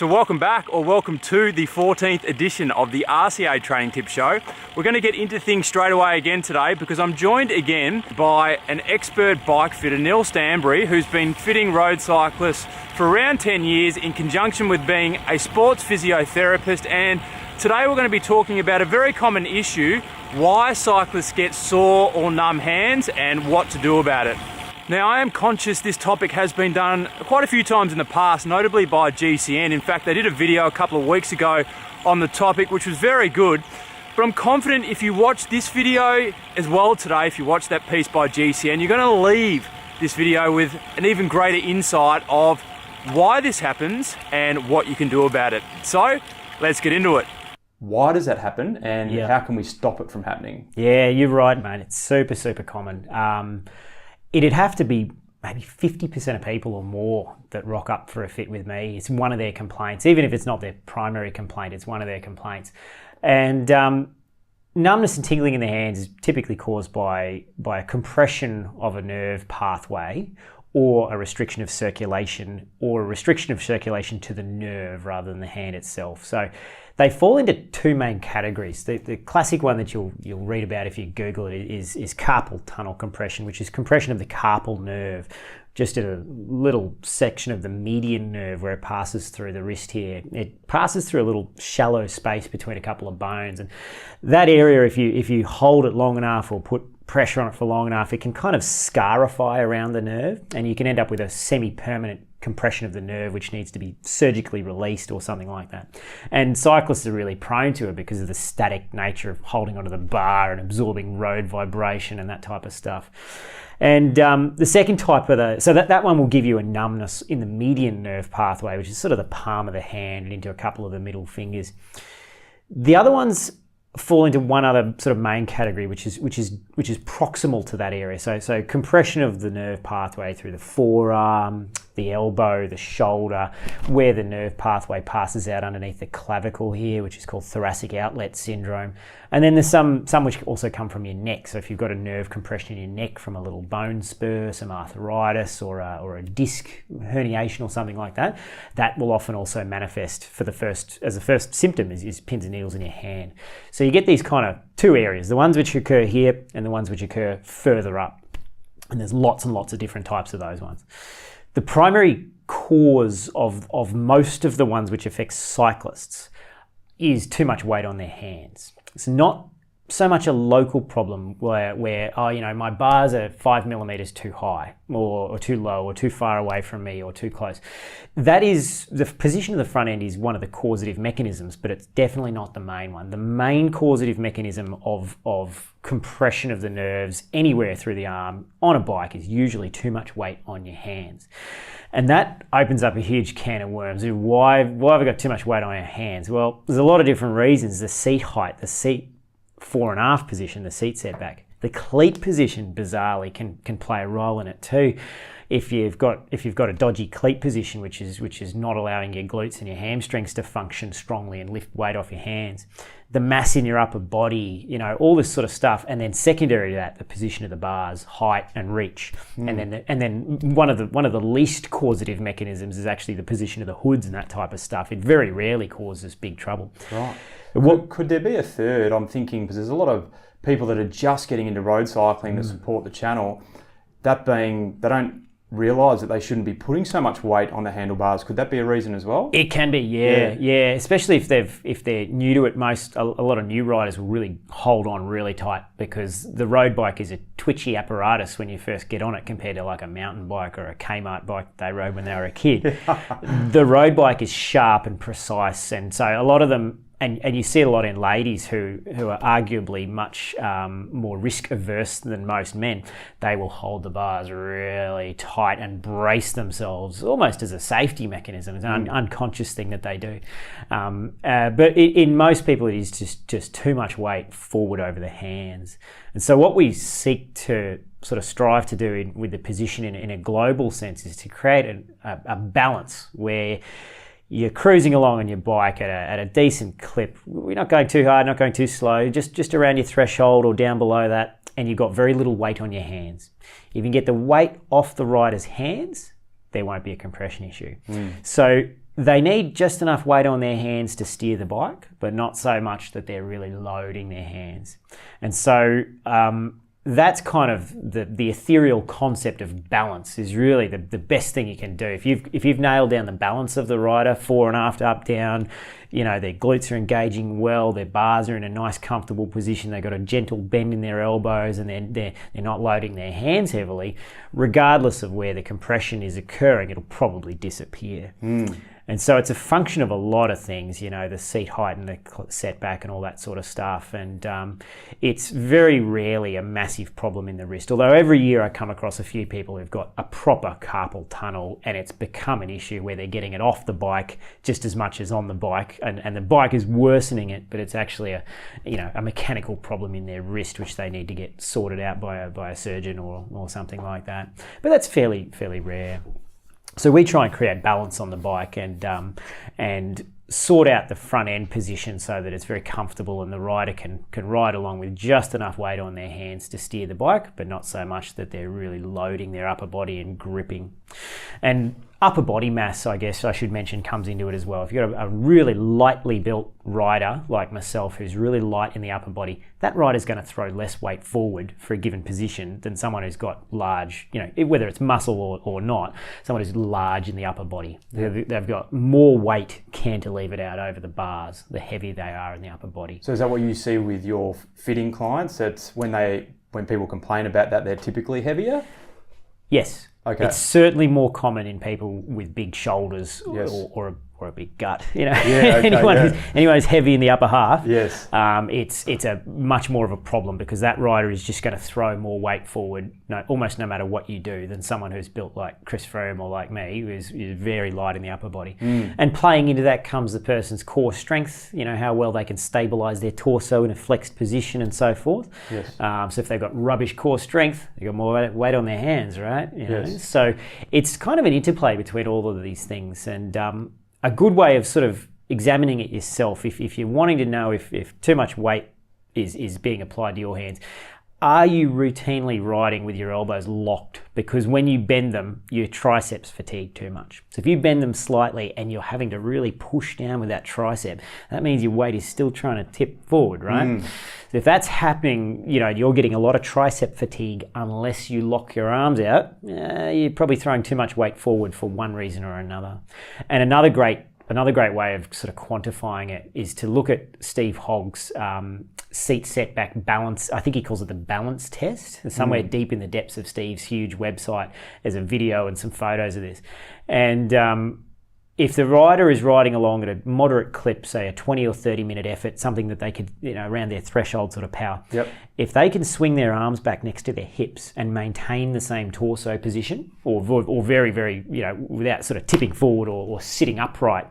So welcome back, or welcome to the 14th edition of the RCA Training Tip Show. We're going to get into things straight away again today because I'm joined again by an expert bike fitter, Neil Stanbury, who's been fitting road cyclists for around 10 years in conjunction with being a sports physiotherapist. And today we're going to be talking about a very common issue, why cyclists get sore or numb hands and what to do about it. Now, I am conscious this topic has been done quite a few times in the past, notably by GCN. In fact, they did a video a couple of weeks ago on the topic, which was very good. But I'm confident if you watch this video as well today, if you watch that piece by GCN, you're going to leave this video with an even greater insight of why this happens and what you can do about it. So, let's get into it. Why does that happen, and how can we stop it from happening? Yeah, you're right, mate. It's super common. It'd have to be maybe 50% of people or more that rock up for a fit with me. It's one of their complaints. Even if it's not their primary complaint, it's one of their complaints. And numbness and tingling in the hands is typically caused by a compression of a nerve pathway or a restriction of circulation to the nerve rather than the hand itself. So they fall into two main categories. The classic one that you'll read about if you Google it is carpal tunnel compression, which is compression of the carpal nerve, just in a little section of the median nerve where it passes through the wrist here. It passes through a little shallow space between a couple of bones, and that area, if you hold it long enough or put pressure on it for long enough, it can kind of scarify around the nerve, and you can end up with a semi-permanent compression of the nerve which needs to be surgically released or something like that. And cyclists are really prone to it because of the static nature of holding onto the bar and absorbing road vibration and that type of stuff. And the second type of so that one will give you a numbness in the median nerve pathway, which is sort of the palm of the hand and into a couple of the middle fingers. The other ones fall into one other sort of main category, which is proximal to that area. So compression of the nerve pathway through the forearm, the elbow, the shoulder, where the nerve pathway passes out underneath the clavicle here, which is called thoracic outlet syndrome. And then there's some which also come from your neck. So if you've got a nerve compression in your neck from a little bone spur, some arthritis, or a disc herniation or something like that, that will often also manifest as the first symptom is pins and needles in your hand. So you get these kind of two areas, the ones which occur here and the ones which occur further up. And there's lots and lots of different types of those ones. The primary cause of most of the ones which affect cyclists is too much weight on their hands. It's not so much a local problem where my bars are 5 millimeters too high or too low or too far away from me or too close. That is, the position of the front end is one of the causative mechanisms, but it's definitely not the main one. The main causative mechanism of compression of the nerves anywhere through the arm on a bike is usually too much weight on your hands. And that opens up a huge can of worms. Why have I got too much weight on your hands? Well, there's a lot of different reasons. The seat height, the seat fore and aft position, the seat setback. The cleat position, bizarrely, can play a role in it too. If you've got a dodgy cleat position, which is not allowing your glutes and your hamstrings to function strongly and lift weight off your hands, the mass in your upper body, all this sort of stuff, and then secondary to that, the position of the bars, height and reach, and then one of the least causative mechanisms is actually the position of the hoods and that type of stuff. It very rarely causes big trouble. Right. Could there be a third? I'm thinking, because there's a lot of people that are just getting into road cycling to support the channel, that being they don't realise that they shouldn't be putting so much weight on the handlebars. Could that be a reason as well? It can be, yeah. Especially if they're new to it. A lot of new riders will really hold on really tight because the road bike is a twitchy apparatus when you first get on it compared to like a mountain bike or a Kmart bike they rode when they were a kid. The road bike is sharp and precise, and so a lot of them. And you see it a lot in ladies who are arguably much more risk averse than most men. They will hold the bars really tight and brace themselves almost as a safety mechanism. It's an unconscious thing that they do. But in most people, it is just too much weight forward over the hands. And so what we seek to sort of strive to do with the position in a global sense is to create a balance where you're cruising along on your bike at a decent clip. We're not going too hard, not going too slow, just around your threshold or down below that, and you've got very little weight on your hands. If you can get the weight off the rider's hands, there won't be a compression issue. So they need just enough weight on their hands to steer the bike, but not so much that they're really loading their hands. And so that's kind of the ethereal concept of balance is really the best thing you can do. If you've nailed down the balance of the rider, fore and aft, up, down, their glutes are engaging well, their bars are in a nice comfortable position, they've got a gentle bend in their elbows, and they're not loading their hands heavily, regardless of where the compression is occurring, it'll probably disappear. And so it's a function of a lot of things, the seat height and the setback and all that sort of stuff. And it's very rarely a massive problem in the wrist. Although every year I come across a few people who've got a proper carpal tunnel, and it's become an issue where they're getting it off the bike just as much as on the bike. And the bike is worsening it, but it's actually a mechanical problem in their wrist, which they need to get sorted out by a surgeon or something like that. But that's fairly rare. So we try and create balance on the bike and sort out the front end position so that it's very comfortable and the rider can ride along with just enough weight on their hands to steer the bike, but not so much that they're really loading their upper body and gripping. And upper body mass, I guess I should mention, comes into it as well. If you've got a really lightly built rider like myself who's really light in the upper body, that rider's going to throw less weight forward for a given position than someone who's got large, whether it's muscle or not, someone who's large in the upper body. They've got more weight cantilevered out over the bars, the heavier they are in the upper body. So is that what you see with your fitting clients? That's when people complain about that, they're typically heavier? Yes. Okay. It's certainly more common in people with big shoulders Yes. or a big gut. Yeah, okay, anyone who's heavy in the upper half. Yes. It's a much more of a problem because that rider is just going to throw more weight forward, almost no matter what you do, than someone who's built like Chris Froome or like me, who is very light in the upper body. And playing into that comes the person's core strength. How well they can stabilize their torso in a flexed position and so forth. Yes. So if they've got rubbish core strength, they've got more weight on their hands, right? Yes. So it's kind of an interplay between all of these things, and a good way of sort of examining it yourself, if you're wanting to know if too much weight is being applied to your hands, are you routinely riding with your elbows locked? Because when you bend them, your triceps fatigue too much. So if you bend them slightly and you're having to really push down with that tricep, that means your weight is still trying to tip forward, right? So if that's happening, you're getting a lot of tricep fatigue unless you lock your arms out, you're probably throwing too much weight forward for one reason or another. And another great way of sort of quantifying it is to look at Steve Hogg's seat setback balance. I think he calls it the balance test. Somewhere deep in the depths of Steve's huge website, there's a video and some photos of this. And if the rider is riding along at a moderate clip, say a 20 or 30 minute effort, something that they could, around their threshold sort of power, if they can swing their arms back next to their hips and maintain the same torso position, or very, very, without sort of tipping forward or sitting upright,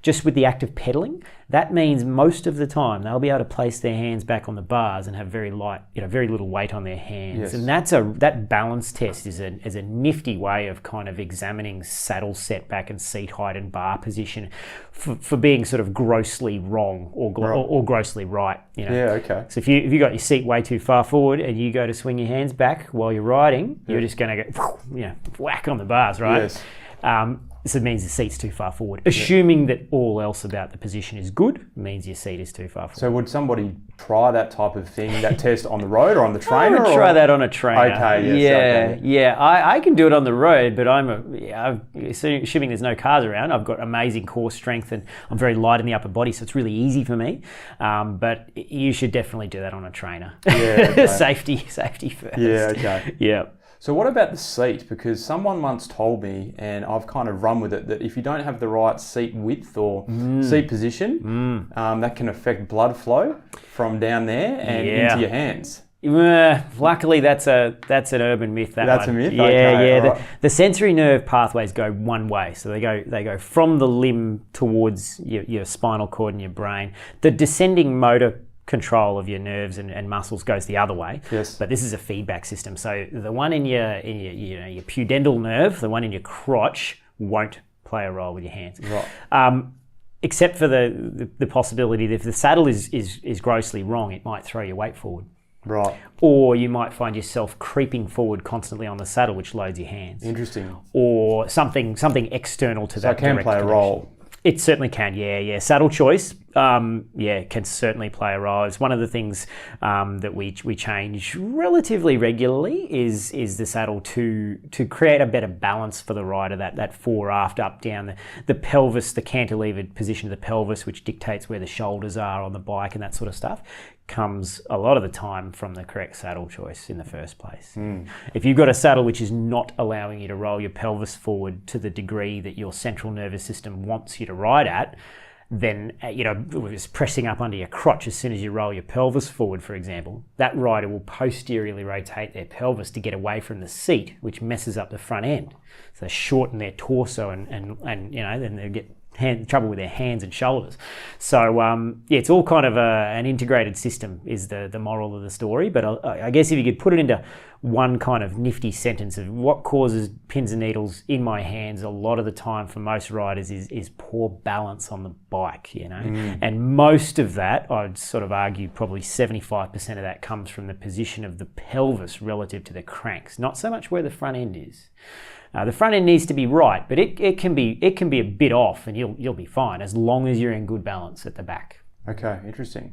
just with the act of pedaling, that means most of the time they'll be able to place their hands back on the bars and have very light, very little weight on their hands. Yes. And that balance test is a nifty way of kind of examining saddle setback and seat height and bar position for being sort of grossly wrong or grossly right. Yeah, okay. So if you got your seat way too far forward and you go to swing your hands back while you're riding, you're just going to go whack on the bars, right? Yes. So it means the seat's too far forward. Assuming that all else about the position is good, means your seat is too far forward. So would somebody try that type of thing, that test on the road or on the trainer? I would try that on a trainer. Okay, yes. Yeah. I can do it on the road, but assuming there's no cars around, I've got amazing core strength and I'm very light in the upper body, so it's really easy for me. But you should definitely do that on a trainer. Yeah, okay. Safety first. Yeah, okay. Yeah. So what about the seat? Because someone once told me, and I've kind of run with it, that if you don't have the right seat width or seat position, that can affect blood flow from down there and into your hands. Luckily, that's an urban myth. That's a myth. Yeah, okay, yeah. Right. The sensory nerve pathways go one way, so they go from the limb towards your spinal cord and your brain. The descending motor control of your nerves and muscles goes the other way. Yes. But this is a feedback system. So the one in your pudendal nerve, the one in your crotch, won't play a role with your hands. Right. Except for the possibility that if the saddle is grossly wrong, it might throw your weight forward. Right. Or you might find yourself creeping forward constantly on the saddle, which loads your hands. Interesting. Or something external to that. So it can play a role. It certainly can, yeah. Saddle choice, can certainly play a role. It's one of the things that we change relatively regularly is the saddle to create a better balance for the rider, that fore, aft, up, down, the pelvis, the cantilevered position of the pelvis, which dictates where the shoulders are on the bike and that sort of stuff, comes a lot of the time from the correct saddle choice in the first place. If you've got a saddle which is not allowing you to roll your pelvis forward to the degree that your central nervous system wants you to ride at, then, it's pressing up under your crotch as soon as you roll your pelvis forward, for example, that rider will posteriorly rotate their pelvis to get away from the seat, which messes up the front end. So they shorten their torso and then they get trouble with their hands and shoulders. So it's all kind of an integrated system is the moral of the story. But I guess if you could put it into one kind of nifty sentence of what causes pins and needles in my hands a lot of the time for most riders is poor balance on the bike, And most of that, I'd sort of argue probably 75% of that comes from the position of the pelvis relative to the cranks, not so much where the front end is. The front end needs to be right, but it can be a bit off, and you'll be fine as long as you're in good balance at the back. Okay, interesting.